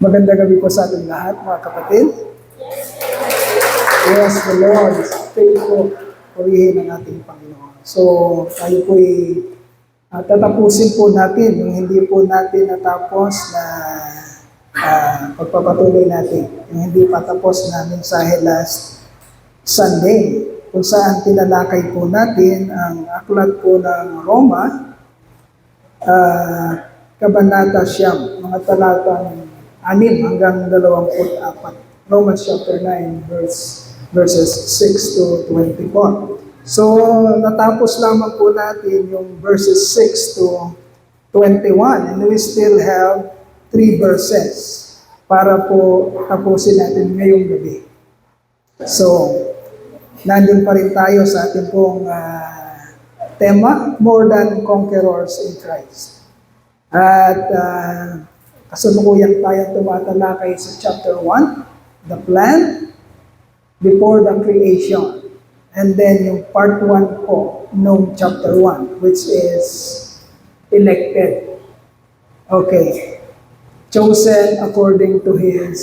Magandang gabi po sa ating lahat, mga kapatid. Yes, the Lord is faithful, purihin ang ating Panginoon. So, tayo po'y tatapusin po natin yung hindi po natin natapos na pagpapatuloy natin. Yung hindi patapos na mensahe last Sunday, kung saan tinalakay po natin ang aklat po ng Roma, Kabanata Siyam, mga talatang 6 hanggang 24. Romans chapter 9, verses 6 to 24. So, natapos lamang po natin yung verses 6 to 21. And we still have 3 verses para po tapusin natin ngayong gabi. So, nandun pa rin tayo sa ating pong tema, More Than Conquerors in Christ. At kasalukuyan tayo tumatalakay sa chapter 1, the plan before the creation. And then yung part 1 po ng chapter 1, which is elected. Okay. Chosen according to His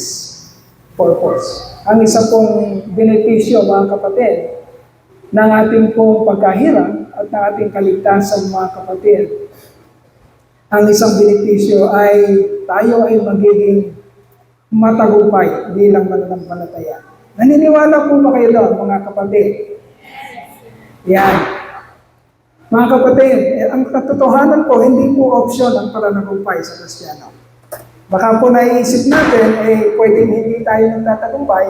purpose. Ang isa pong benepisyo, mga kapatid, ng ating pong pagkahirap at ng ating kaligtasan, mga kapatid, ang isang benepisyo ay tayo ay magiging matagumpay bilang mananampalataya. Naniniwala po ba kayo doon, mga kapatid? Yan. Mga kapatid, ang katotohanan po, hindi po option ang pananagumpay sa Kristiyano. Baka po naiisip natin, pwedeng hindi tayo nagtatagumpay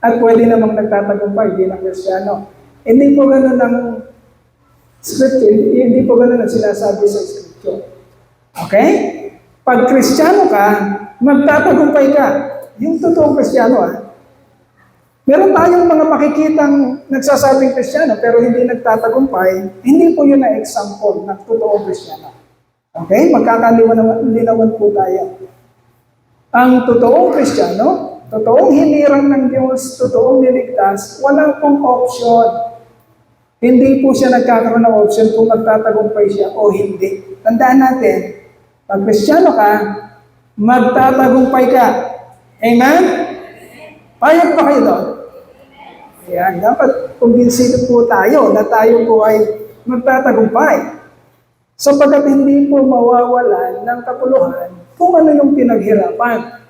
at pwede namang nagtatagumpay bilang Kristiyano. Hindi po ganun ang scripture, hindi po ganun ang sinasabi sa scripture. Okay? Pag Kristiyano ka, magtatagumpay ka. Yung totoong Kristiyano, meron tayong mga makikitang nagsasabing Kristiyano pero hindi nagtatagumpay, hindi po yun na example ng totoong Kristiyano. Okay? Magkakalinawan po tayo. Ang totoong Kristiyano, totoong hinirang ng Diyos, totoong niligtas, walang pong option. Hindi po siya nagkakaroon ng option kung magtatagumpay siya o hindi. Tandaan natin, pag Kristiyano ka, magtatagumpay ka. Amen? Payag ba kayo doon? Ayan, dapat kumbinsido po tayo na tayo po ay magtatagumpay. Sapagkat hindi po mawawalan ng kapuluhan kung ano yung pinaghirapan.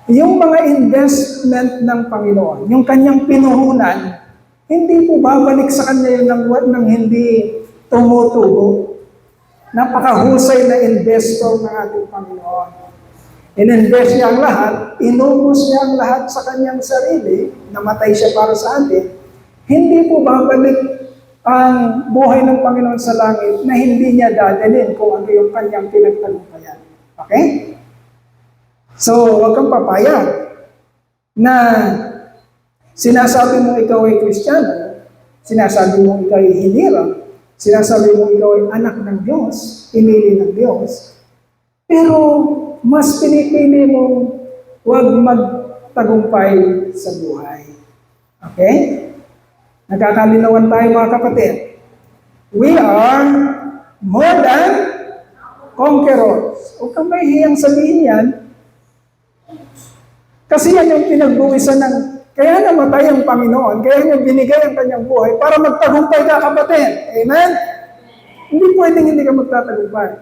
Yung mga investment ng Panginoon, yung kanyang pinuhunan, hindi po babalik sa kanya yun ng hindi tumutubo. Napakahusay na investor ng ating Panginoon. In-invest niya ang lahat, inubos niya ang lahat sa kanyang sarili, namatay siya para sa atin. Hindi po babalik ang buhay ng Panginoon sa langit na hindi niya dadalhin kung ano yung kanyang pinagtagumpayan. Okay? So, huwag kang papayag na sinasabi mo ikaw ay Kristiyano, sinasabi mo ikaw ay hinirang, sinasabi mo ikaw ay anak ng Diyos, pinili ng Diyos, pero mas pinipili mo huwag magtagumpay sa buhay. Okay? Nagkakalinawan tayo, mga kapatid. We are more than conquerors. Huwag kang mahihiyang sabihin yan. Kasi yan yung pinagbuwisan ng kaya namatay ang Panginoon, kaya niya binigay ang kanyang buhay para magtagumpay ka, kapatid. Amen? Hindi pwedeng hindi ka magtatagumpay.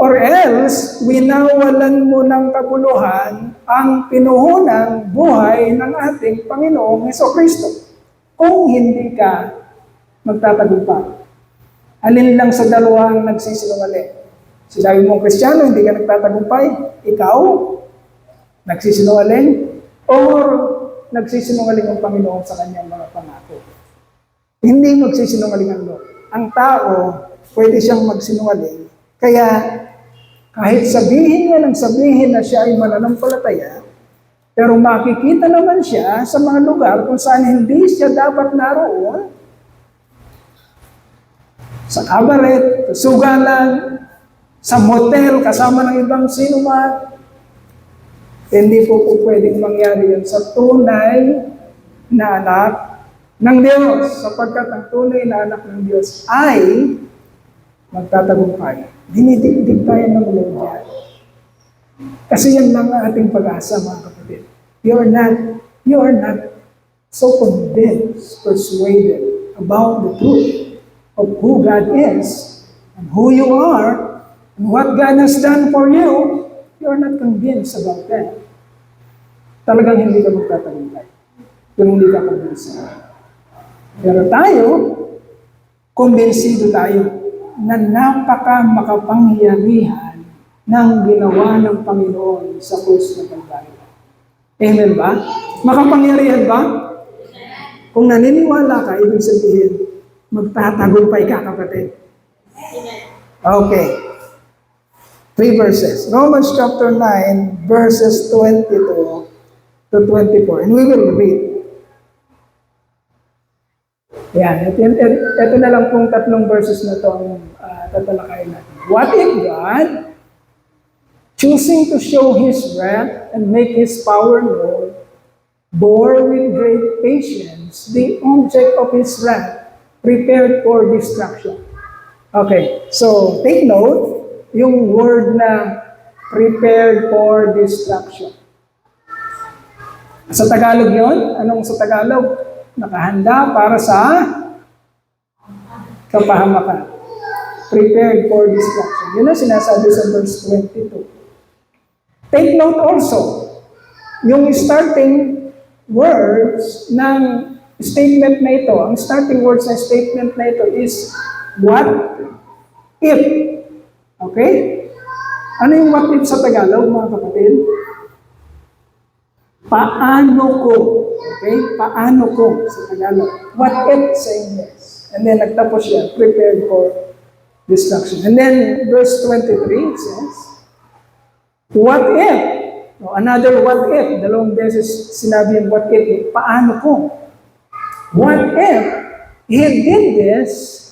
Or else, winawalan mo ng kabuluhan ang pinuhunang buhay ng ating Panginoong Hesukristo. Kung hindi ka magtatagumpay. Alin lang sa dalawang nagsisinungaling? Sinabi mong Kristiyano, hindi ka nagtatagumpay. Ikaw, nagsisinungaling? Or nagsisinungaling ang Panginoon sa kanyang mga pangako. Hindi magsisinungaling ang Lord. Ang tao, pwede siyang magsinungaling. Kaya, kahit sabihin niya ng sabihin na siya ay mananampalataya, pero makikita naman siya sa mga lugar kung saan hindi siya dapat naroon, sa kabaret, sa sugalan, sa motel, kasama ng ibang sinuman, hindi po pwedeng mangyari yun sa tunay na anak ng Diyos. Sapagkat ang tunay na anak ng Diyos ay magtatagumpay. Dinidikdik tayo ng Lord yan. Kasi yan lang ang ating pag-asa, mga kapatid. You are not so convinced, persuaded about the truth of who God is and who you are and what God has done for you. You are not convinced about that. Talagang hindi ka magtatagumpay kung hindi ka kumbinsido. Pero tayo, kumbinsido tayo na napaka makapangyarihan ng ginawa ng Panginoon sa krus ng Kalbaryo. Amen ba? Makapangyarihan ba? Kung naniniwala ka, ibig sabihin, magtatagumpay ka, kapatid. Okay. 3 verses. Romans chapter 9, verses 22 to 24. And we will read. Yan. Ito na lang pong 3 verses na ito ang tatalakayin natin. What if God, choosing to show His wrath and make His power known, bore with great patience the object of His wrath, prepared for destruction? Okay, so take note, yung word na prepared for destruction. Sa Tagalog yun? Anong sa Tagalog? Nakahanda para sa kapahamakan. Prepared for destruction. Yun ang sinasabi sa verse 22. Take note also, yung starting words ng statement na ito, ang starting words ng statement na ito is, what if? Okay? Ano yung what if sa Tagalog, mga kapatid? Paano ko? Okay? Paano ko sa Tagalog? What if sa English? And then nagtapos siya, prepared for destruction. And then verse 23 says, what if? No, another what if. Dalawang beses sinabi yung what if. Paano ko? What if He did this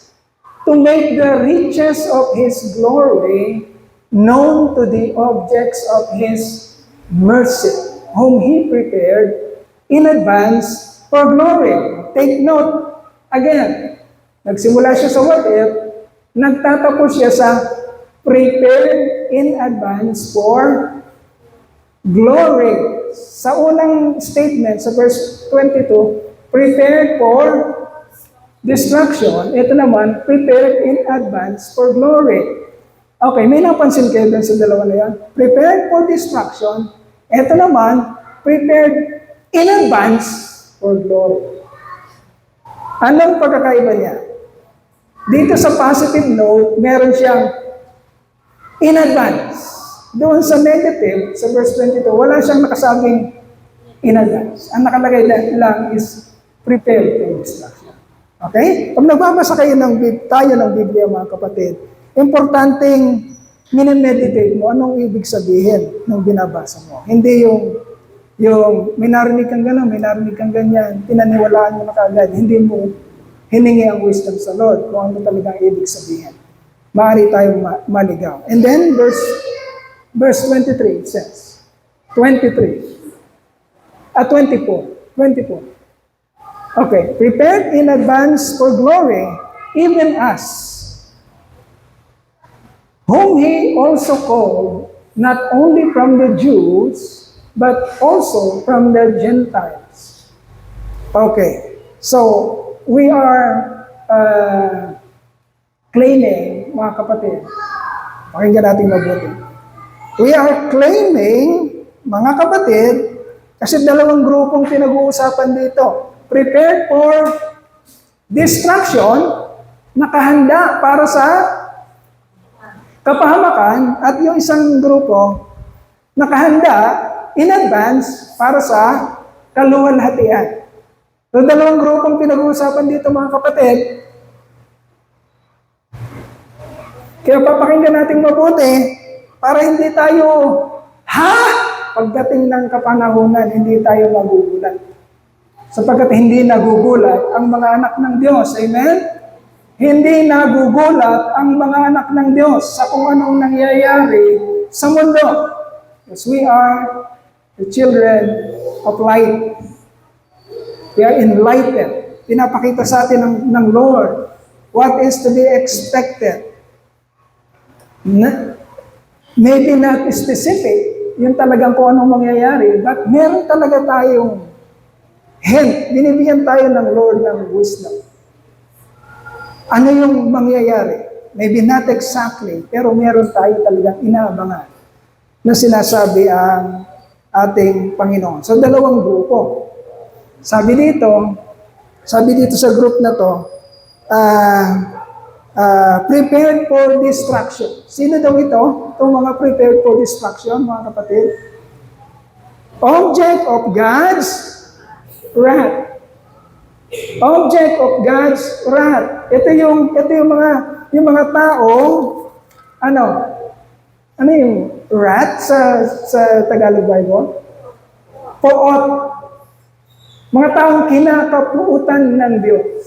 to make the riches of His glory known to the objects of His mercy, whom He prepared in advance for glory. Take note, again, nagsimula siya sa what if, nagtatapos siya sa prepared in advance for glory. Sa unang statement, sa verse 22, prepared for destruction. Ito naman, prepared in advance for glory. Okay, may napansin kayo dun sa dalawa na yan? Prepared for destruction. Ito naman, prepared in advance for glory. Anong pagkakaiba niya? Dito sa positive note, meron siyang in advance. Doon sa negative, sa verse 22, wala siyang nakasabing in advance. Ang nakalagay lang is prepared for destruction. Okay? Pag nagbabasa tayo ng Biblia, mga kapatid, importanteng minimeditate mo anong ibig sabihin ng binabasa mo. Hindi yung may narinig kang gano'n, may narinig kang ganyan, pinaniwalaan mo na kagad, hindi mo hiningi ang wisdom sa Lord kung ano talagang ibig sabihin. Maaari tayong maligaw. And then, verse 23 says, 24. Okay, prepared in advance for glory, even us, whom He also called, not only from the Jews, but also from the Gentiles. Okay, so we are claiming, mga kapatid, pakinggan natin mabuti. We are claiming, mga kapatid, kasi dalawang grupong pinag-uusapan dito. Prepared for destruction, nakahanda para sa kapahamakan, at yung isang grupo, nakahanda in advance para sa kaluwalhatian. So, dalawang grupong pinag-uusapan dito, mga kapatid. Kaya papakinggan natin mabuti para hindi tayo, pagdating ng kapanahunan, hindi tayo magugulat. Sapagkat hindi nagugulat ang mga anak ng Diyos. Amen? Hindi nagugulat ang mga anak ng Diyos sa kung anong nangyayari sa mundo. Because we are the children of light. We are enlightened. Pinapakita sa atin ng Lord what is to be expected. Maybe not specific, yung talagang kung anong mangyayari, but meron talaga tayong hint, binibigyan tayo ng Lord ng wisdom. Ano yung mangyayari? Maybe not exactly, pero meron tayo talagang inaabangan na sinasabi ang ating Panginoon. So, dalawang grupo. Sabi dito sa group na to, prepared for destruction. Sino daw ito? Itong mga prepared for destruction, mga kapatid. Object of God's wrath. Object of God's wrath. Ito yung mga taong ano yung wrath sa Tagalog Bible? Poot. Mga taong kinakapuutan ng Diyos.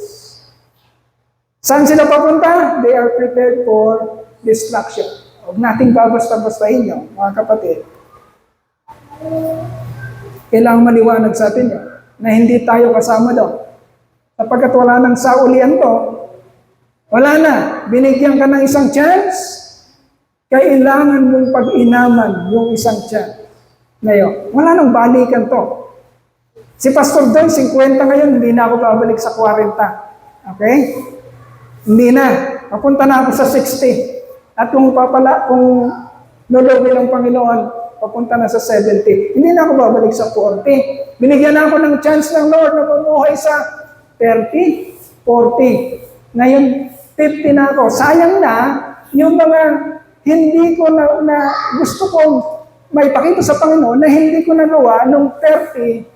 Saan sila papunta? They are prepared for destruction. Huwag nating babasta-bastahin nyo, mga kapatid. Kailangang maliwanag sa atin yun, na hindi tayo kasama doon. Sapagkat wala nang saulian to, wala na. Binigyan ka ng isang chance, kailangan mong pag-inaman yung isang chance. Ngayon, wala nang balikan to. Si Pastor Don, 50 ngayon, hindi na ako babalik sa 40. Okay? Hindi na. Papunta na ako sa 60. At kung nulubi ng Panginoon, papunta na sa 70. Hindi na ako babalik sa 40. Binigyan na ako ng chance ng Lord na bumuhay sa 30, 40. Ngayon, 50 na ako. Sayang na yung mga hindi ko na gusto kong maipakita sa Panginoon na hindi ko nagawa nung 30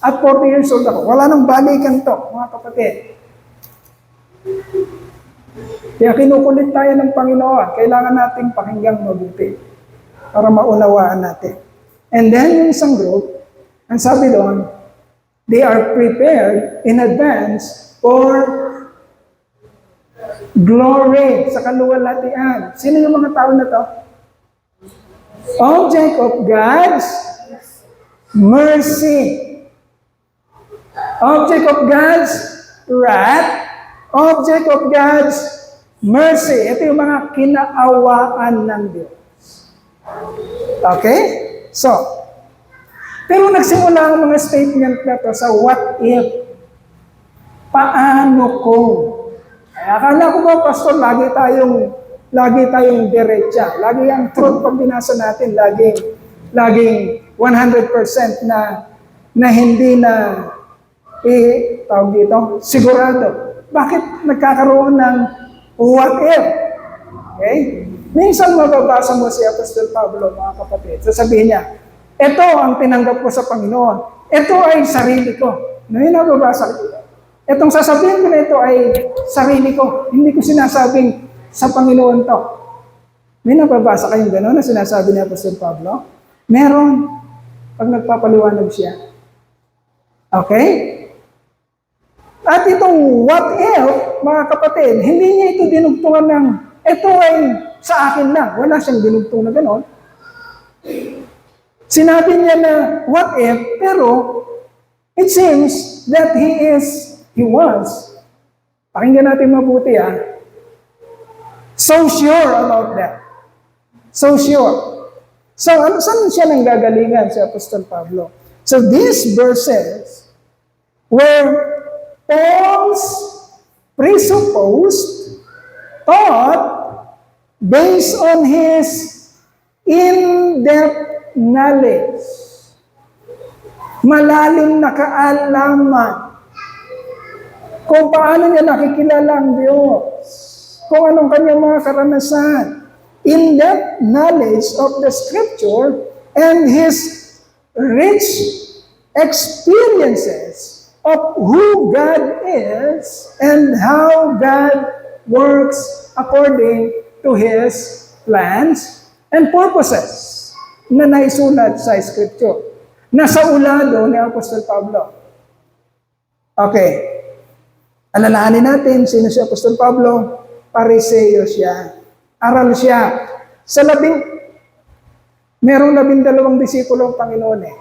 at 40 years old ako. Wala nang balikan to, mga kapatid. Kaya kinukulit tayo ng Panginoon. Kailangan nating pakinggang mabuti para maunawaan natin. And then, yung isang group, ang sabi doon, they are prepared in advance for glory sa kaluwalhatian. Sino yung mga tao na to? Object of God's mercy. Object of God's wrath. Object of God's mercy. Ito yung mga kinaawaan ng Diyos. Okay? So, pero nagsimula ang mga statement na to sa what if. Paano kung? Ay, akala ko ba, Pastor, lagi tayong diretsa. Lagi ang truth pag binasa natin, laging 100% na hindi na tawag dito, sigurado. Bakit nagkakaroon ng what if? Okay? Minsan mababasa mo si Apostol Pablo, mga kapatid. Sasabihin niya, ito ang tinanggap ko sa Panginoon. Ito ay sarili ko. Ngayon nababasa ko. Itong sasabihin ko na ito ay sarili ko. Hindi ko sinasabing sa Panginoon to. May nababasa kayong gano'n na sinasabi ni Apostol Pablo? Meron. Pag nagpapaliwanag siya. Okay? At itong what if, mga kapatid, hindi niya ito dinugtungan ng, ito ay sa akin lang. Wala siyang dinugtong na gano'n. Sinabi niya na what if, pero it seems that he was, pakinggan natin mabuti so sure about that. So sure. So, saan siya nang gagalingan si Apostol Pablo? So, these verses were Paul's presupposed thought based on his in-depth knowledge. Malalim na kaalaman kung paano niya nakikilala ang Diyos, kung anong kanyang mga karanasan. In-depth knowledge of the Scripture and his rich experiences of who God is and how God works according to His plans and purposes na naisulat sa Scripture. Nasa ulado ni Apostol Pablo. Okay. Alalahanin natin, sino si Apostol Pablo? Pariseo siya. Aral siya. Merong 12 disipulo ang Panginoon eh.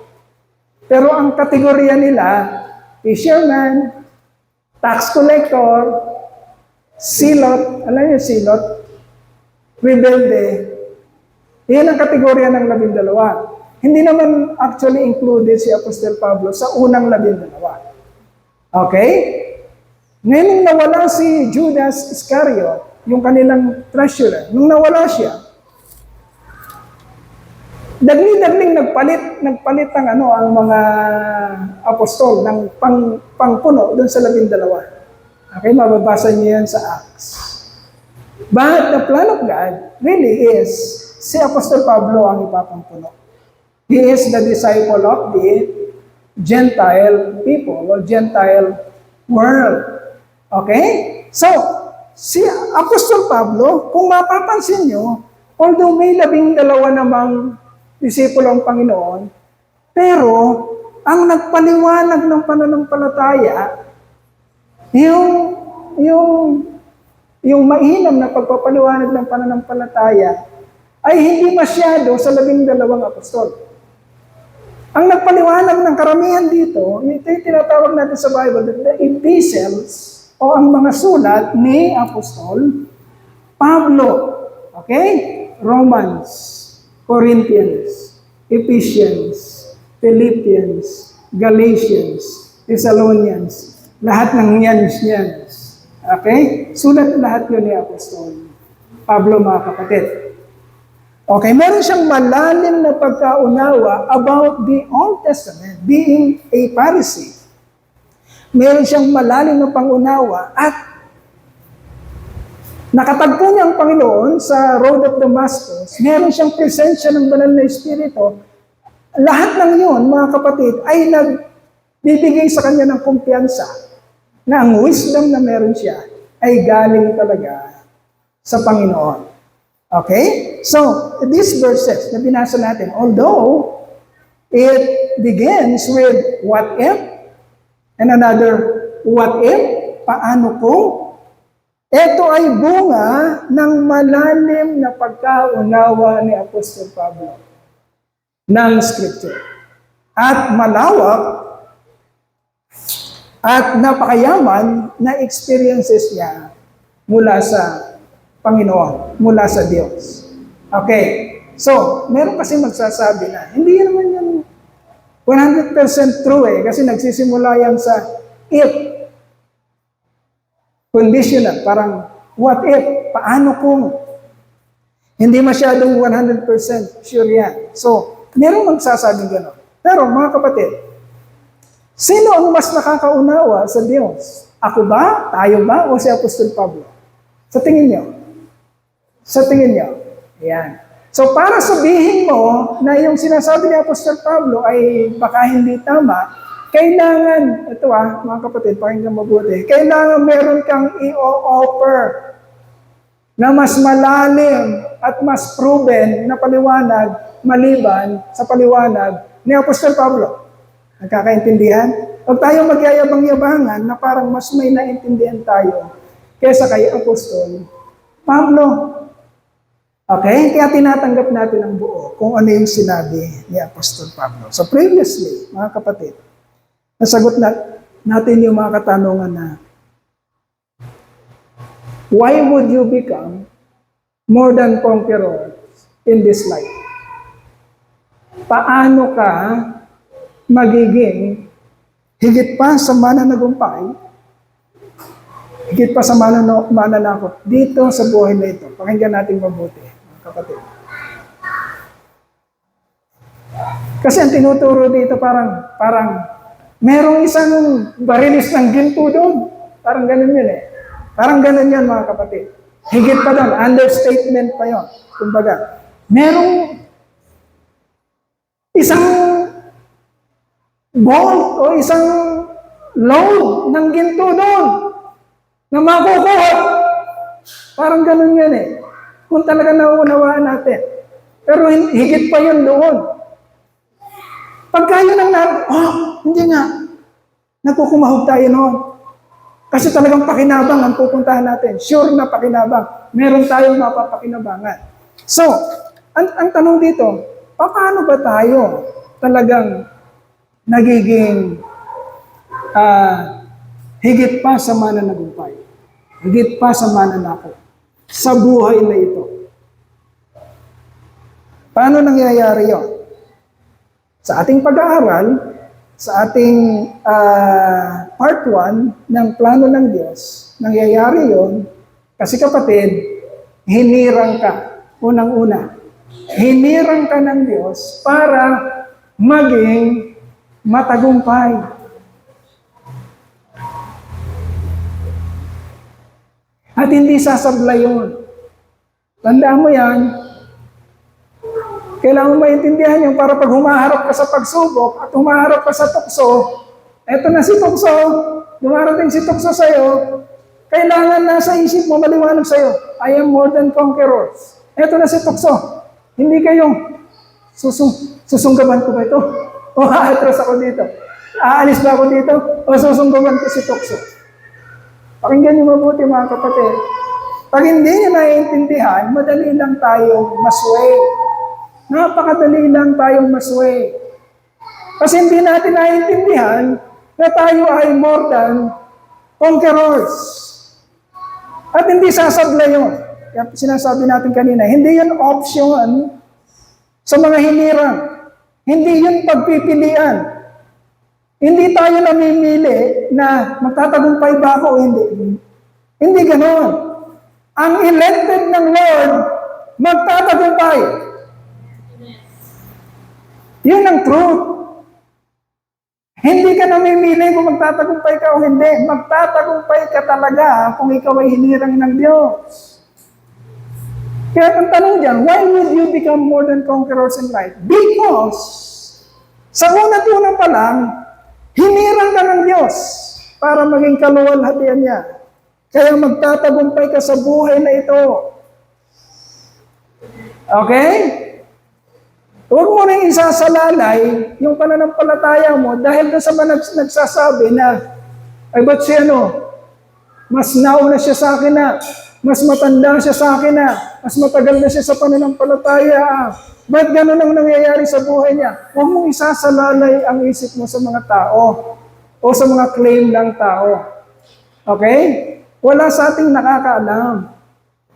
Pero ang kategorya nila, fisherman, tax collector, silot, alam niyo silot, rebelde. Yan ang kategorya ng 12. hindi naman actually included si Apostol Pablo sa unang 12. Okay? Ngayon nung nawala si Judas Iscariot, yung kanilang treasurer, nung nawala siya, dagli-dagling nagpalit ang mga apostol ng pangpuno doon sa 12. Okay, mababasa niyo yan sa Acts. But the plan of God really is si Apostol Pablo ang ipapampuno. He is the disciple of the Gentile people or Gentile world. Okay? So, si Apostol Pablo, kung mapapansin nyo, although may 12 namang disipulo ang Panginoon, pero ang nagpaliwanag ng pananampalataya, yung mainam na pagpapaliwanag ng pananampalataya, ay hindi masyado sa 12 apostol. Ang nagpaliwanag ng karamihan dito, ito yung tinatawag natin sa Bible, the epistles, o ang mga sulat ni Apostol Pablo. Okay? Romans, Corinthians, Ephesians, Philippians, Galatians, Thessalonians, lahat ng yan. Okay? Sulat lahat yun ni Apostol Pablo, mga kapatid. Okay, meron siyang malalim na pagkaunawa about the Old Testament, being a Pharisee. Meron siyang malalim na pangunawa at nakatagpo niya ang Panginoon sa Road of Damascus. Meron siyang presensya ng banal na Espiritu. Lahat ng yun, mga kapatid, ay nagbibigay sa kanya ng kumpiyansa na ang wisdom na meron siya ay galing talaga sa Panginoon. Okay? So, these verses na binasa natin, although it begins with what if, and another what if, paano kung, ito ay bunga ng malalim na pagkaunawa ni Apostol Pablo ng Scripture. At malawak at napakayaman na experiences niya mula sa Panginoon, mula sa Diyos. Okay. So, meron kasi magsasabi na, hindi naman yan 100% true kasi nagsisimula yan sa if. Conditional, parang what if, paano kung. Hindi masyadong 100% sure yan. So, meron magsasabing gano'n. Pero mga kapatid, sino ang mas nakakaunawa sa Diyos? Ako ba? Tayo ba? O si Apostol Pablo? Sa tingin niyo? Sa tingin niyo? Ayan. So para sabihin mo na yung sinasabi ni Apostol Pablo ay baka hindi tama, kailangan, ito mga kapatid, pakinggan mabuti, kailangan meron kang i-offer na mas malalim at mas proven na paliwanag maliban sa paliwanag ni Apostol Pablo. Nagkakaintindihan? Huwag tayong magyayabang-yabangan na parang mas may naintindihan tayo kaysa kay Apostol Pablo. Okay? Kaya tinatanggap natin ang buo kung ano yung sinabi ni Apostol Pablo. So previously, mga kapatid, nasagot natin yung mga katanungan na why would you become more than conquerors in this life? Paano ka magiging higit pa sa mananagumpay, higit pa sa mananakot dito sa buhay na ito? Pakinggan natin mabuti, mga kapatid. Kasi ang tinuturo dito parang merong isang barilis ng ginto doon. Parang ganun yun Parang ganun yan, mga kapatid. Higit pa doon, understatement pa yun. Kumbaga, merong isang bolt o isang load ng ginto doon na makukuha. Parang ganun yan Kung talaga nauunawaan natin. Pero higit pa yun doon. Pagka yun ang hindi nga. Nagkukumahog tayo noon. Kasi talagang pakinabang ang pupuntahan natin. Sure na pakinabang. Meron tayong mapapakinabangan. So, ang tanong dito, paano ba tayo talagang nagiging higit pa sa mananagumpay? Higit pa sa mananakot sa buhay na ito? Paano nangyayari yun? Sa ating pag-aaral, sa ating part 1 ng plano ng Diyos, nangyayari yon kasi kapatid, hinirang ka, unang-una. Hinirang ka ng Diyos para maging matagumpay. At hindi sasabla yun. Tandaan mo yan. Kailangan mo maintindihan yung para pag humaharap ka sa pagsubok at humaharap ka sa tukso, eto na si tukso, dumarating si tukso sa'yo, kailangan nasa isip mo maliwanag sa'yo, I am more than conquerors. Eto na si tukso. Hindi kayong susunggaban ko ba ito? O aatras ako dito? Aalis ba ako dito? O susunggaban ko si tukso? Pakinggan niyo mabuti mga kapatid. Pag hindi niyo naiintindihan, madali lang tayong masway. Napakadali lang tayong masway. Kasi hindi natin naiintindihan na tayo ay more than conquerors. At hindi sasabla yun. Kaya sinasabi natin kanina, hindi yun option sa mga hinirang. Hindi yun pagpipilian. Hindi tayo namimili na magtatagumpay ba ako o hindi. Hindi ganoon. Ang elected ng Lord, magtatagumpay. Yun ang truth. Hindi ka namimili kung magtatagumpay ka o hindi. Magtatagumpay ka talaga kung ikaw ay hinirang ng Diyos. Kaya ang tanong dyan, why would you become more than conquerors in life? Because, sa una-una pa lang, hinirang ka ng Diyos para maging kaluwalhatian niya. Kaya magtatagumpay ka sa buhay na ito. Okay? Huwag mo rin isasalalay yung pananampalataya mo dahil sa mga nagsasabi na, ay ba't siya mas nauna siya sa akin na, mas matanda siya sa akin na, mas matagal na siya sa pananampalataya. Ba't gano'n ang nangyayari sa buhay niya? Huwag mong isasalalay ang isip mo sa mga tao o sa mga claim ng tao. Okay? Wala sa ating nakakaalam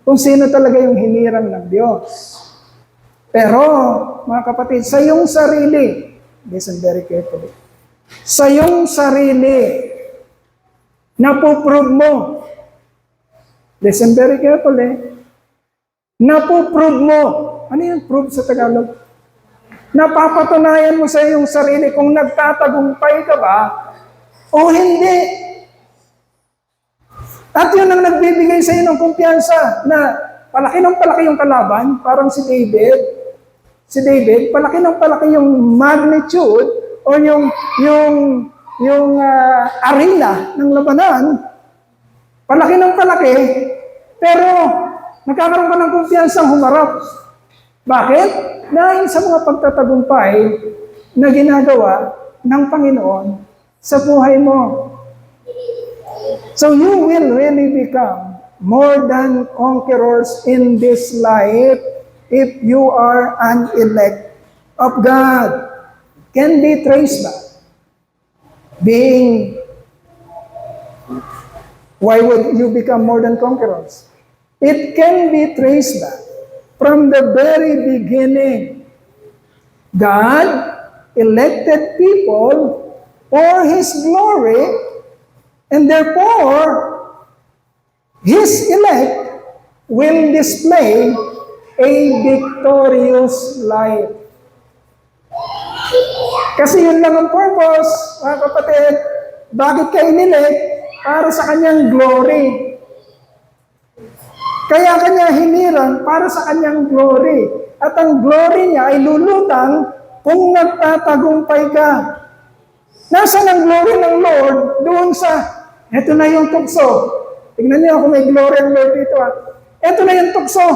kung sino talaga yung hinirang ng Diyos. Pero, mga kapatid, sa iyong sarili, listen very carefully, sa iyong sarili, napuprove mo, listen very carefully, napuprove mo, ano yung prove sa Tagalog? Napapatunayan mo sa iyong sarili kung nagtatagumpay ka ba o hindi. At yun ang nagbibigay sa iyo ng kumpiyansa na palaki ng palaki yung kalaban, parang si David, palaki ng palaki yung magnitude o yung arena ng labanan. Palaki ng palaki, pero nagkakaroon ka ng kumpiyansang humarap. Bakit? Dahil sa mga pagtatagumpay na ginagawa ng Panginoon sa buhay mo. So you will really become more than conquerors in this life if you are an elect of God. Can be traced back. Why would you become more than conquerors? It can be traced back from the very beginning. God elected people for His glory, and therefore, His elect will display a victorious life. Kasi yun lang ang purpose, mga kapatid. Bakit ka inelect? Para sa kanyang glory. Kaya kanya hinirang para sa kanyang glory. At ang glory niya ay lulutang kung nagtatagumpay ka. Nasaan ang glory ng Lord? Doon sa, eto na yung tukso. Tingnan niyo kung may glory ang Lord dito. Eto na yung tukso.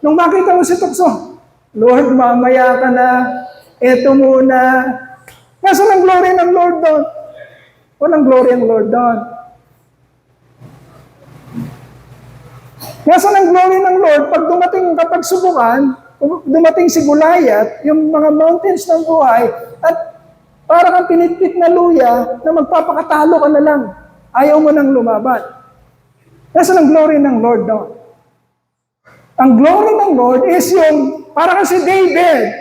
Nung makita mo si tukso, Lord, mamaya ka na. Eto muna. Nasaan ang glory ng Lord doon? Walang glory ang Lord doon. Nasaan ang glory ng Lord? Pag dumating kapag subukan, dumating si Goliath, yung mga mountains ng buhay, at para kang pinitpit na luya na magpapakatalo ka na lang. Ayaw mo nang lumaban. Nasaan ang glory ng Lord doon? Ang glory ng Lord is yung, para kasi David,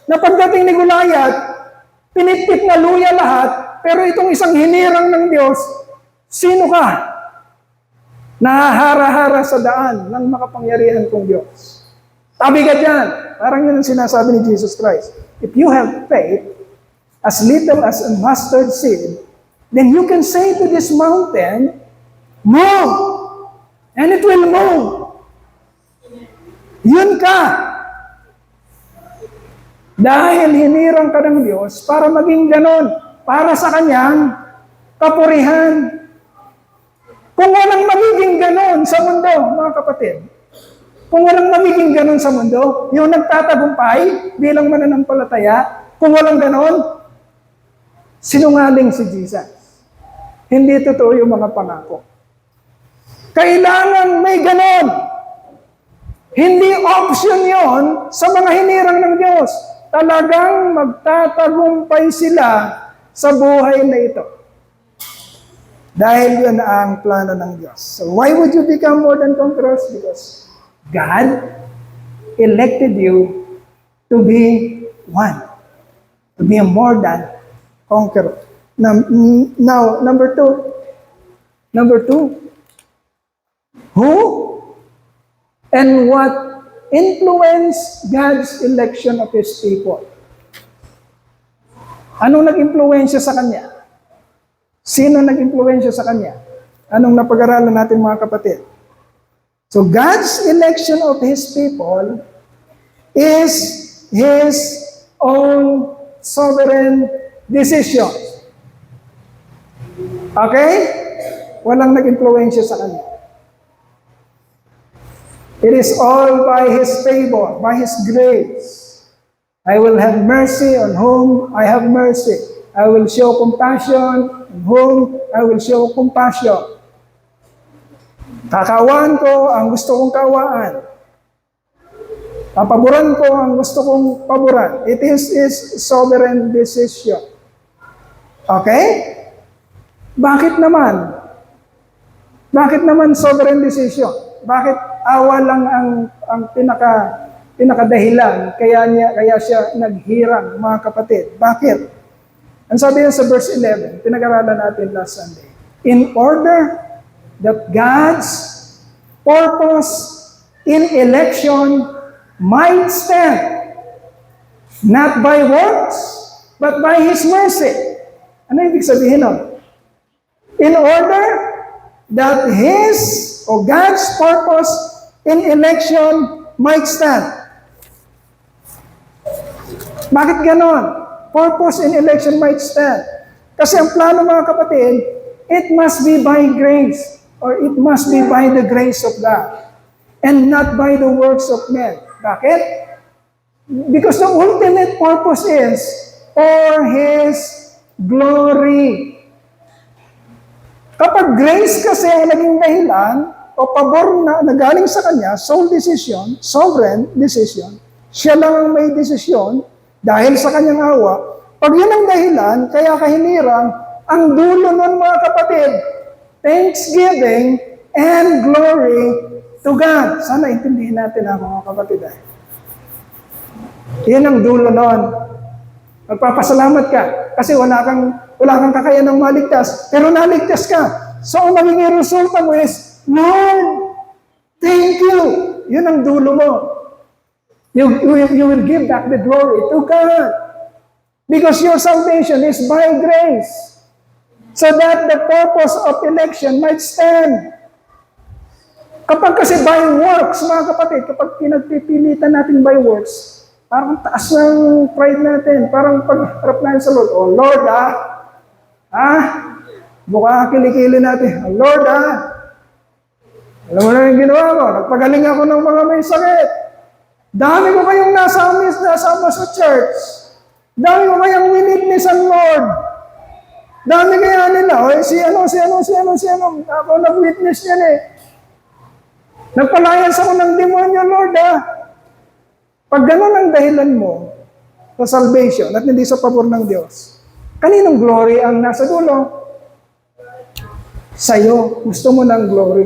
na pagdating ni Goliath, pinitpit na luya lahat, pero itong isang hinirang ng Diyos, sino ka? Nahahara-hara sa daan ng makapangyarihan kong Diyos. Tabi ka dyan. Parang yun ang sinasabi ni Jesus Christ. If you have faith, as little as a mustard seed, then you can say to this mountain, move, and it will move. Yun ka. Dahil hinirang ka ng Diyos para maging ganon, para sa Kanyang kapurihan. Kung walang magiging ganon sa mundo, mga kapatid, kung walang magiging ganon sa mundo, yung nagtatagumpay bilang mananampalataya, kung walang ganon, sinungaling si Jesus. Hindi totoo yung mga pangako. Kailangan may ganon. Hindi option yon sa mga hinirang ng Diyos. Talagang magtatagumpay sila sa buhay na ito. Dahil yun ang plano ng Diyos. So why would you become more than conquerors? Because God elected you to be one. To be a more than conqueror. Now, number two, who and what influenced God's election of His people? Anong nag-impluwensya sa Kanya? Sino nag-impluwensya sa Kanya? Anong napag-aralan natin, mga kapatid? So God's election of His people is His own sovereign decision. Okay? Walang nag-impluwensya sa Kanya. It is all by His favor, by His grace. I will have mercy on whom I have mercy. I will show compassion on whom I will show compassion. Kakawaan ko ang gusto kong kawaan. Papaboran ko ang gusto kong paboran. It is His sovereign decision. Okay? Bakit naman? Bakit naman sovereign decision? Bakit awa lang ang pinakadahilan kaya siya naghirang, mga kapatid? Bakit? Ang sabi niya sa verse 11, pinag-aralan natin last Sunday. In order that God's purpose in election might stand, not by works, but by His mercy. Ano ibig sabihin nun? In order that His or God's purpose in election might stand. Bakit ganon? Purpose in election might stand. Kasi ang plano, mga kapatid, it must be by grace, or it must be by the grace of God, and not by the works of men. Bakit? Because the ultimate purpose is for His glory. Kapag grace kasi ang naging dahilan, o pabor na nagaling sa Kanya, sole decision, sovereign decision, siya lang ang may desisyon, dahil sa Kanyang awa, pag yun ang dahilan, kaya kahinirang, ang dulo nun, mga kapatid, thanksgiving and glory to God. Sana intindihin natin mga kapatid. Yan ang dulo nun. Magpapasalamat ka kasi wala kang kakayanang maligtas, pero naligtas ka. So ang magiging resulta mo is, Lord, thank you. Yun ang dulo mo. You will give back the glory to God. Because your salvation is by grace. So that the purpose of election might stand. Kapag kasi by works, mga kapatid, kapag pinagpipilitan natin by works, parang taas ng pride natin. Parang pagharap natin sa Lord, oh Lord, mukha kilikili natin, oh Lord, alam mo na yung ginawa ko, nagpagaling ako ng mga may sakit. Dami ko kayong nasama sa church. Dami ko kayong winitnessan, Lord. Dami kaya nila, si ano, ako nag-witness yan eh. Nagpalayas ako ng demonyo, Lord, Pag ganun ang dahilan mo sa salvation at hindi sa pabor ng Diyos, kaninong glory ang nasa dulo? Sa'yo, gusto mo ng glory.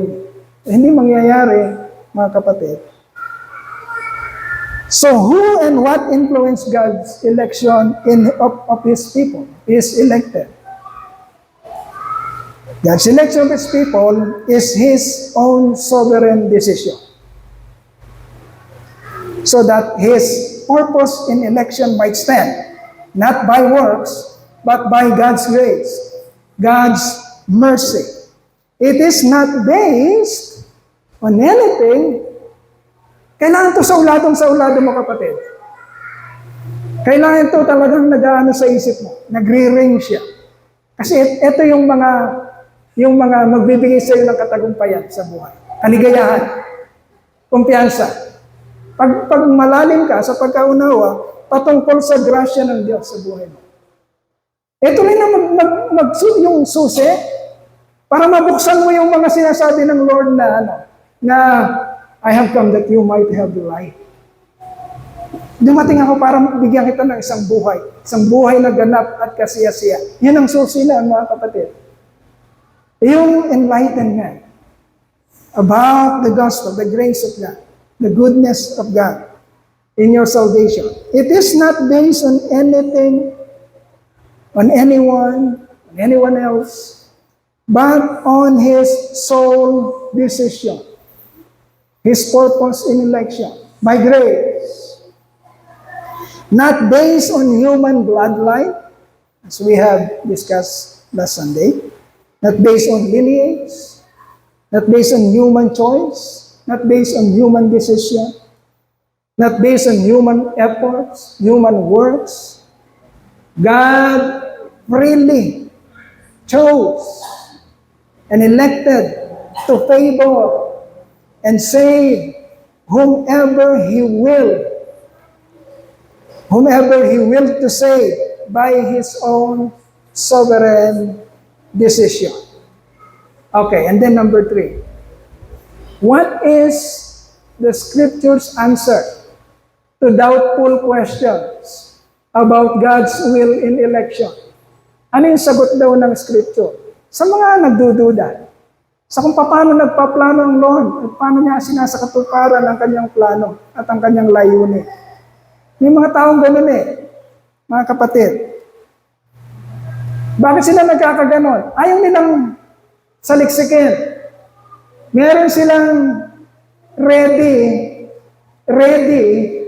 Hindi mangyayari, mga kapatid. So who and what influenced God's election of His people, His elected? God's election of His people is His own sovereign decision. So that His purpose in election might stand, not by works, but by God's grace, God's mercy. It is not based on anything. Kailangan ito sa ulado mo, kapatid. Kailangan ito talagang nag-aano sa isip mo. Nagre-ring siya. Kasi ito yung mga magbibigay sa iyo ng katagumpayan sa buhay. Kaligayahan. Kumpiyansa. Pag malalim ka sa pagkaunawa, patungkol sa grasya ng Diyos sa buhay mo. Ito rin ang yung susi para mabuksan mo yung mga sinasabi ng Lord na I have come that you might have life. Dumating ako para bigyan kita ng isang buhay na ganap at kasiyasiya. Yun ang susi na, mga kapatid. Yung enlightenment about the gospel, the grace of God, the goodness of God in your salvation. It is not based on anything, on anyone else, but on His sole decision. His purpose in election, by grace. Not based on human bloodline, as we have discussed last Sunday. Not based on lineage. Not based on human choice. Not based on human decision. Not based on human efforts, human works. God freely chose and elected to favor and save whomever He will to save by His own sovereign decision. Okay, and then number 3. What is the Scripture's answer to doubtful questions about God's will in election? Ano yung sagot daw ng Scripture? Sa mga nagdududa, sa kung paano nagpaplano ang Lord at paano niya sinasakatuparan ang kanyang plano at ang kanyang layunin. May mga taong ganun mga kapatid. Bakit sila nagkakaganon? Ayaw nilang saliksikin. Meron silang ready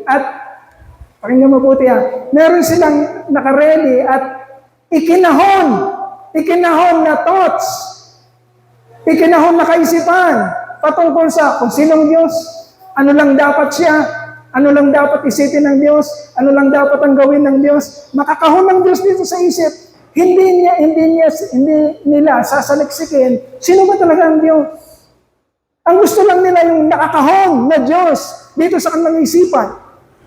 at, pakinggan mabuti meron silang naka-ready at ikinahon na thoughts, ikinahon na kaisipan patungkol sa kung sinong Diyos, ano lang dapat siya, ano lang dapat isipin ng Diyos, ano lang dapat ang gawin ng Diyos. Makakahon ng Diyos dito sa isip. Hindi nila sasaliksikin sino ba talaga ang Diyos. Ang gusto lang nila yung nakakahon na Diyos dito sa kanilang isipan.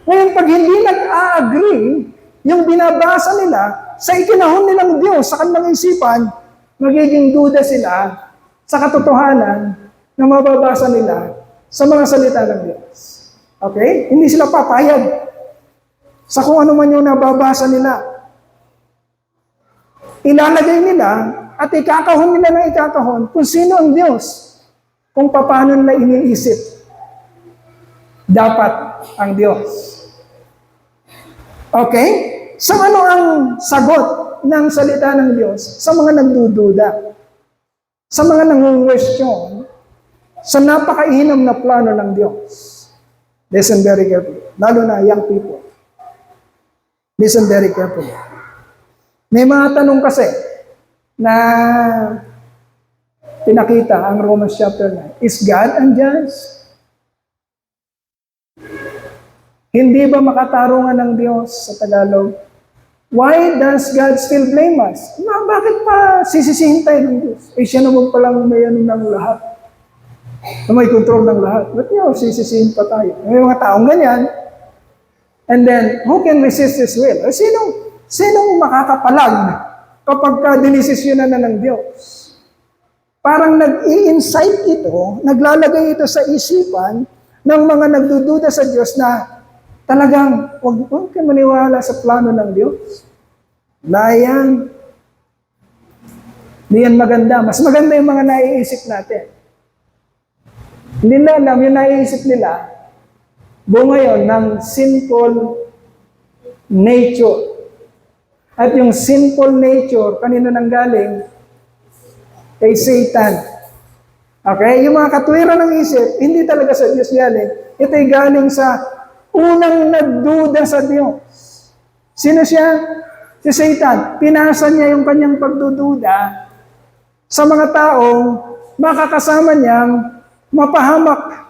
Ngayon, pag hindi nag-a-agree yung binabasa nila sa ikinahon nilang Diyos sa kanilang isipan, magiging duda sila sa katotohanan na mababasa nila sa mga salita ng Diyos. Okay? Hindi sila papayag sa kung ano man yung nababasa nila. Ilalagay nila at ikakahon nila ng ikakahon kung sino ang Diyos, kung paano nila iniisip dapat ang Diyos. Okay? So ano ang sagot ng salita ng Diyos sa mga nagdududa? Sa mga nangungwestiyon sa napakainam na plano ng Diyos? Listen very carefully. Lalo na young people. Listen very carefully. May mga tanong kasi na pinakita ang Romans chapter 9. Is God unjust? Hindi ba makatarungan ng Diyos sa Tagalog? Why does God still blame us? Bakit pa sisisihin tayo ng Diyos? Siya naman palang may ano ng lahat. May control ng lahat. Ba't niya sisisihin pa tayo? May mga taong ganyan. And then, who can resist His will? Sinong makakapalag kapag dinesisyonan na ng Diyos? Parang nag-i-incite ito, naglalagay ito sa isipan ng mga nagdududa sa Diyos na talagang huwag ka maniwala sa plano ng Diyos. Layan. Hindi yan maganda. Mas maganda yung mga naiisip natin. Hindi na alam yung naiisip nila, Bunga yon ng sinful nature. At yung sinful nature, kanino nanggaling? Kay Satan. Okay? Yung mga katwiran ng isip, hindi talaga sa Diyos galing. Ito'y galing sa unang nagduda sa Diyos. Sino siya? Si Satan. Pinasa niya yung kanyang pagdududa sa mga taong makakasama niyang mapahamak.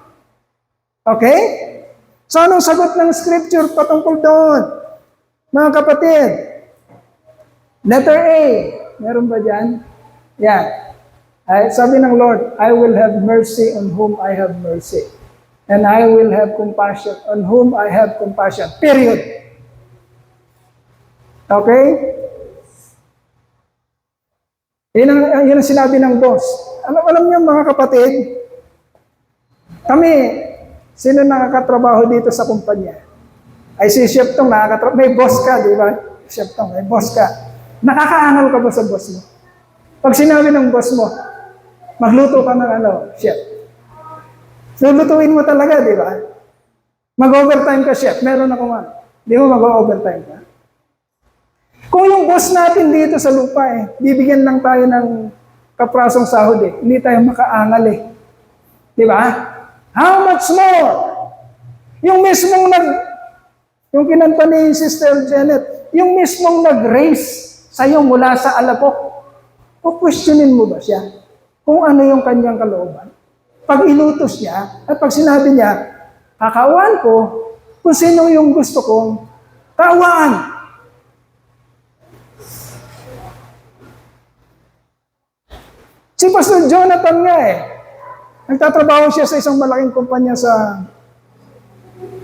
Okay? So, anong sagot ng scripture patungkol doon? Mga kapatid, letter A. Meron ba dyan? Yan. Sabi ng Lord, I will have mercy on whom I have mercy. And I will have compassion on whom I have compassion. Period. Okay? Yun ang sinabi ng boss. Alam niyo mga kapatid, kami, sino nakakatrabaho dito sa kumpanya? Ay si Chef Tong nakakatrabaho. May boss ka, di ba? Chef Tong, may boss ka. Nakakaangal ka ba sa boss mo? Pag sinabi ng boss mo, magluto ka ng chef. Lulutuin mo talaga, di ba? Mag-overtime ka, chef. Meron ako man. Di mo mag-overtime ka. Kung yung boss natin dito sa lupa bibigyan lang tayo ng kaprasong sahod hindi tayo makaangal Di ba? How much more? Yung mismong yung kinanta ni Sister Janet, yung mismong nag-raise sa'yo mula sa alabok, o questionin mo ba siya? Kung ano yung kanyang kalooban? Pag inutos niya, at pag sinabi niya, kakawaan ko kung sino yung gusto kong kaawaan. Si Pastor Jonathan nga nagtatrabaho siya sa isang malaking kumpanya sa,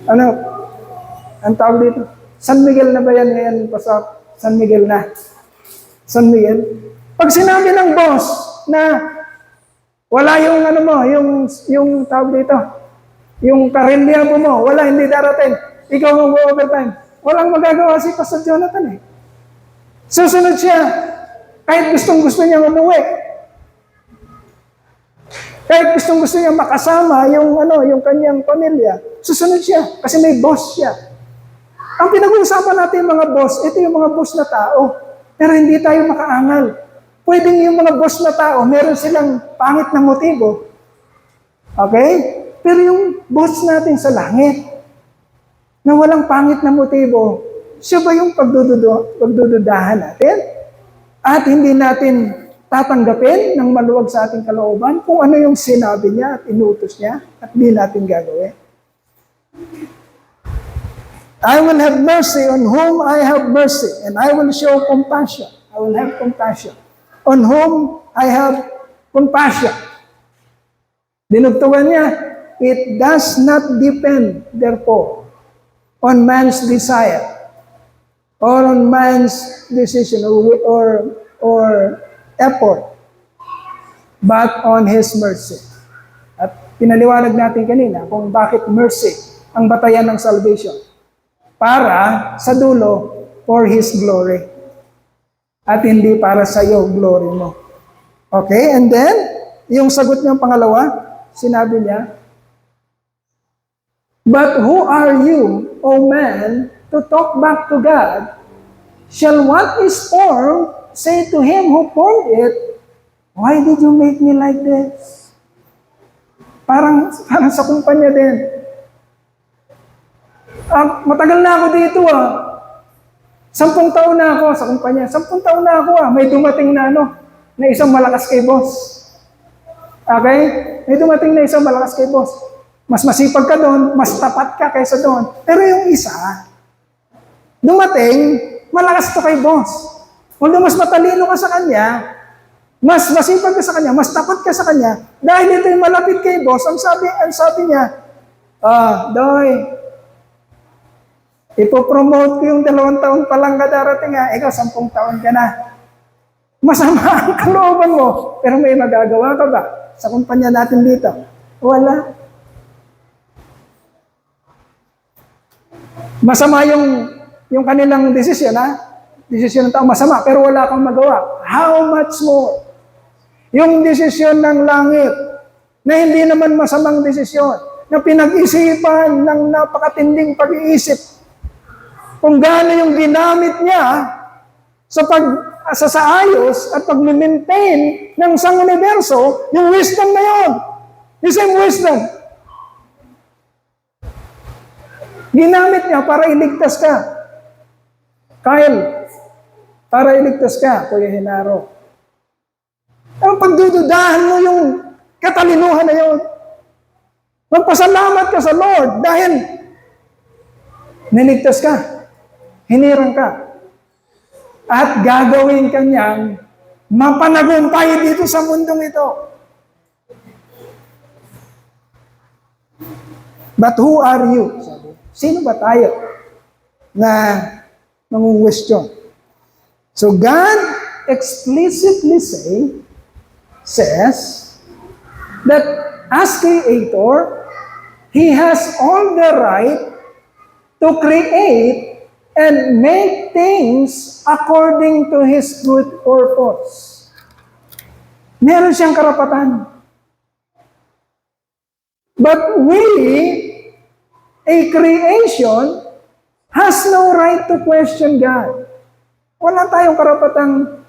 ang tawag dito? San Miguel na ba yan ngayon? San Miguel na. San Miguel. Pag sinabi ng boss na wala yung yung tawag dito, yung karindihan mo, wala, hindi darating, ikaw mag-overtime. Walang magagawa si Pastor Jonathan Susunod siya, kahit gustong-gusto niya umuwi. Kahit gustong-gusto niya makasama yung kanyang pamilya, susunod siya kasi may boss siya. Ang pinag-uusapan natin mga boss, ito yung mga boss na tao, pero hindi tayo makaangal. Pwedeng yung mga boss na tao, meron silang pangit na motibo. Okay? Pero yung boss natin sa langit, na walang pangit na motibo, siya ba yung pagdududahan natin? At hindi natin tatanggapin ng maluwag sa ating kalooban kung ano yung sinabi niya at inutos niya at di natin gagawin. I will have mercy on whom I have mercy, and I will show compassion. I will have compassion on whom I have compassion. Dinugtungan niya, it does not depend, therefore, on man's desire or on man's decision or effort, but on His mercy. At pinaliwanag natin kanina kung bakit mercy ang batayan ng salvation. Para sa dulo, for His glory. At hindi para sa iyo, glory mo. Okay, and then, yung sagot niyang pangalawa, sinabi niya, but who are you, O man, to talk back to God? Shall what is formed say to him who formed it, why did you make me like this? Parang sa kumpanya din. Matagal na ako dito 10 taon na ako sa kumpanya. 10 taon na ako May dumating na na isang malakas kay boss. Okay? May dumating na isang malakas kay boss. Mas masipag ka doon, mas tapat ka kaysa doon. Pero yung isa, dumating, malakas to kay boss. Although mas matalino ka sa kanya, mas masipag ka sa kanya, mas tapat ka sa kanya, dahil ito yung malapit kay boss, ang sabi niya, Doy, ipopromote ko yung 2 taon pa lang ka darating ikaw 10 taon ka na. Masama ang kalooban mo, pero may magagawa ka ba sa kumpanya natin dito? Wala. Masama yung kanilang desisyon desisyon ng tao masama, pero wala kang magawa. How much more? Yung desisyon ng langit, na hindi naman masamang desisyon, na pinag-isipan ng napakatinding pag-iisip kung gaano yung ginamit niya sa ayos at pag-maintain ng isang universo, yung wisdom na yun. The same wisdom. Ginamit niya para iligtas ka. Kyle, para iligtas ka, Kuya Henaro. Ang pagdududahan mo yung katalinuhan na yun. Magpasalamat ka sa Lord dahil niligtas ka, hinirang ka, at gagawin ka niyang mapanagumpay dito sa mundong ito. But who are you? Sino ba tayo na nangungwestiyon? So God explicitly says that as Creator, He has all the right to create and make things according to His good purpose. Meron siyang karapatan. But we, a creation, has no right to question God. Wala tayong karapatang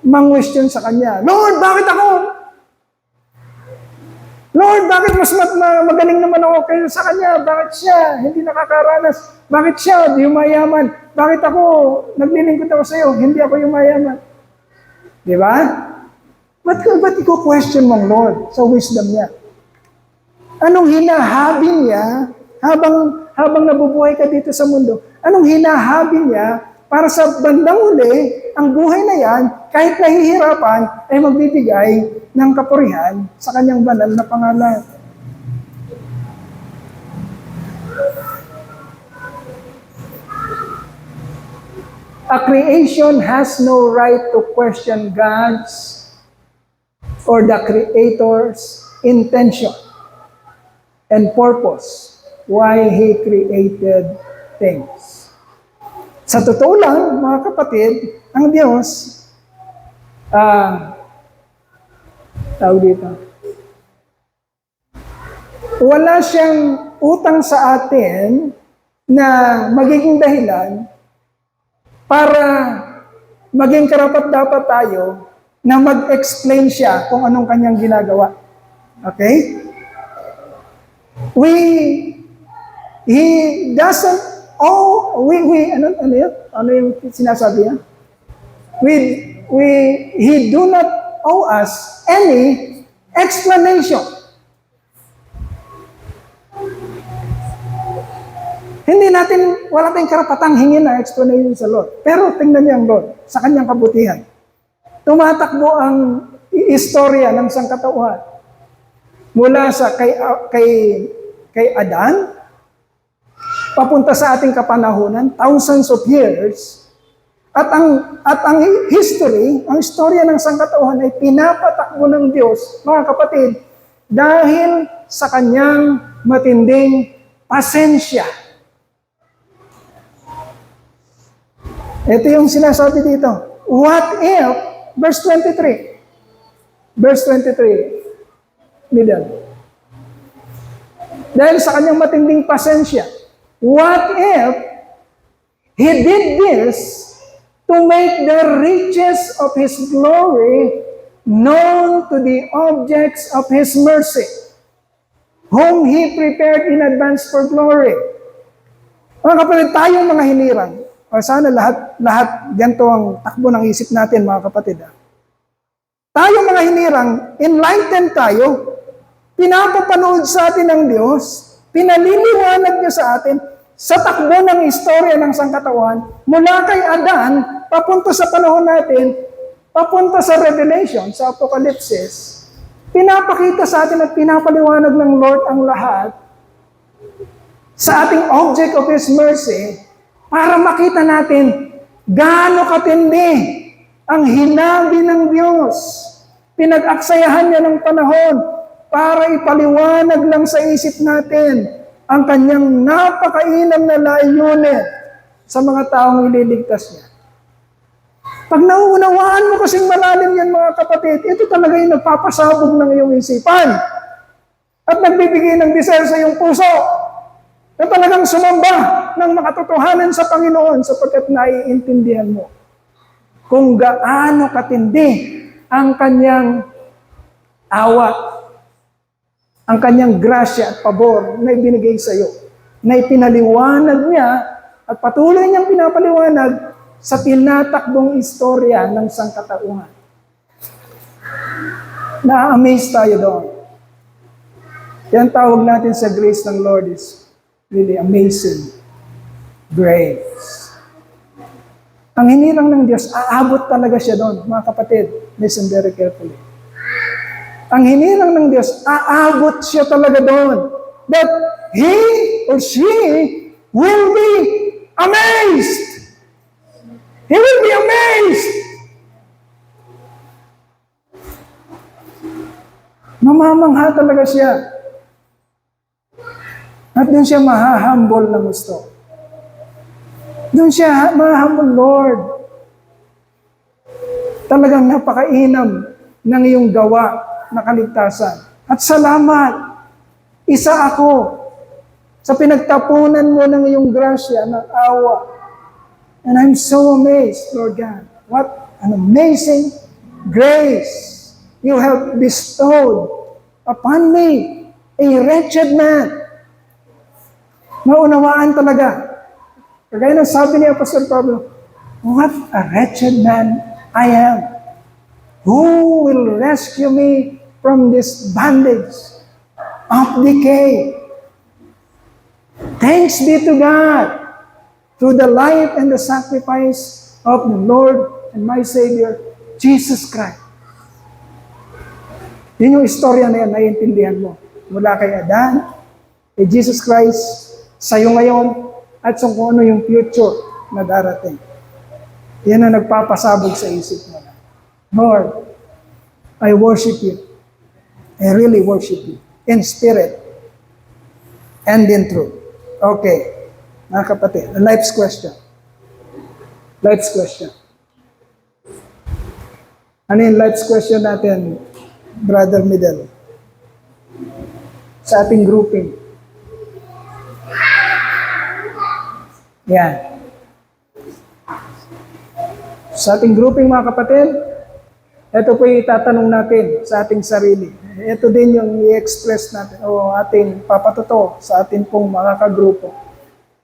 mang-question sa Kanya. Lord, bakit ako? Lord, bakit mas magaling naman ako kayo sa Kanya? Bakit siya hindi nakakaranas? Bakit siya di yumayaman? Bakit ako, naglilingkod ako sa iyo, hindi ako yumayaman? Di ba? Ba't i-question mong Lord sa wisdom niya? Anong hinahabi niya habang nabubuhay ka dito sa mundo? Anong hinahabi niya para sa bandang huli, ang buhay na yan, kahit nahihirapan, ay magbibigay ng kapurihan sa kanyang banal na pangalan. A creation has no right to question God's or the Creator's intention and purpose why He created things. Sa totoo lang, mga kapatid, ang Diyos, tawag dito, wala siyang utang sa atin na magiging dahilan para maging karapat-dapat tayo na mag-explain siya kung anong kanyang ginagawa. Okay? He doesn't ano yun? Ano yung sinasabi niya? He do not owe us any explanation. Wala tayong karapatang hingin na explanation sa Lord. Pero tingnan niyo ang Lord, sa kanyang kabutihan. Tumatakbo ang istorya ng sangkatauhan. Mula sa kay Adan, papunta sa ating kapanahunan, thousands of years, at ang history, ang istorya ng sangkatauhan ay pinapatakbo ng Diyos, mga kapatid, dahil sa kanyang matinding pasensya. Ito yung sinasabi dito. What if, verse 23, middle. Dahil sa kanyang matinding pasensya, what if He did this to make the riches of His glory known to the objects of His mercy, whom He prepared in advance for glory? Mga kapatid, tayong mga hinirang, o sana lahat ganito ang takbo ng isip natin, mga kapatid. Tayong mga hinirang, enlightened tayo, pinapapanood sa atin ng Diyos, pinaliliwanag niya sa atin, sa takbo ng istorya ng sangkatauhan, mula kay Adan, papunta sa panahon natin, papunta sa Revelation, sa Apokalipsis, pinapakita sa atin at pinapaliwanag ng Lord ang lahat sa ating object of His mercy para makita natin gaano katindi ang hinabi ng Diyos. Pinag-aksayahan niya ng panahon para ipaliwanag lang sa isip natin ang kanyang napakainam na layunin sa mga taong ililigtas niya. Pag nauunawaan mo kasing malalim yan, mga kapatid, ito talaga yung nagpapasabog ng iyong isipan. at nagbibigay ng desire sa iyong puso na talagang sumamba ng makatotohanan sa Panginoon sapagkat naiintindihan mo kung gaano katindi ang kanyang awa, ang kanyang grasya at pabor na ibinigay sa iyo, na ipinaliwanag niya at patuloy niyang pinapaliwanag sa tinatakbong istorya ng sangkatauhan. Na-amaze tayo doon. Yan tawag natin sa grace ng Lord is really amazing grace. Ang hinirang ng Diyos, aabot talaga siya doon. Mga kapatid, listen very carefully. Ang hinirang ng Diyos, aabot siya talaga doon. That he or she will be amazed. He will be amazed. Mamamangha talaga siya. At doon siya mahahumble na gusto. Doon siya mahahumble, Lord. Talagang napakainam ng iyong gawa na kaligtasan. At salamat. Isa ako sa pinagtapunan mo ng iyong grasya, ng awa. And I'm so amazed, Lord God. What an amazing grace you have bestowed upon me, a wretched man. Maunawaan talaga. Kagaya ng sabi ni Apostol Pablo, what a wretched man I am. Who will rescue me from this bondage of decay? Thanks be to God through the life and the sacrifice of the Lord and my Savior, Jesus Christ. Yun yung istorya na yan, naiintindihan mo. Mula kay Adan, kay Jesus Christ, sa'yo ngayon, at sa kung ano yung future na darating. Yan ang nagpapasabog sa isip mo. Lord, I worship you. I really worship you. In spirit and in truth. Okay. Mga kapatid, life's question. Life's question. Ano yung life's question natin, Brother Middle? Sa ating grouping. Yan. Sa ating grouping, mga kapatid, ito po yung itatanong natin sa ating sarili. Ito din yung i-express natin o ating papatuto sa ating pong mga kagrupo.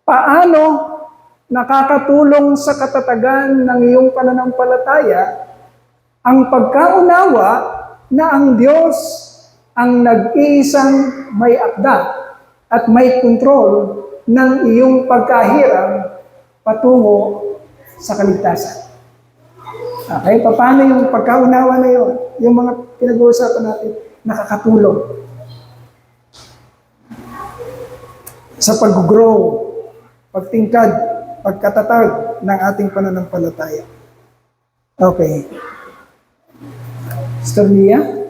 Paano nakakatulong sa katatagan ng iyong pananampalataya ang pagkaunawa na ang Diyos ang nag-iisang may akda at may kontrol ng iyong pagkahirang patungo sa kaligtasan? Okay, paano yung pagkaunawa na yun? Yung mga pinag-uusapan natin, nakakatulong sa pag-grow, pagtingkad, pagkatatag ng ating pananampalataya. Okay. Sister Mia?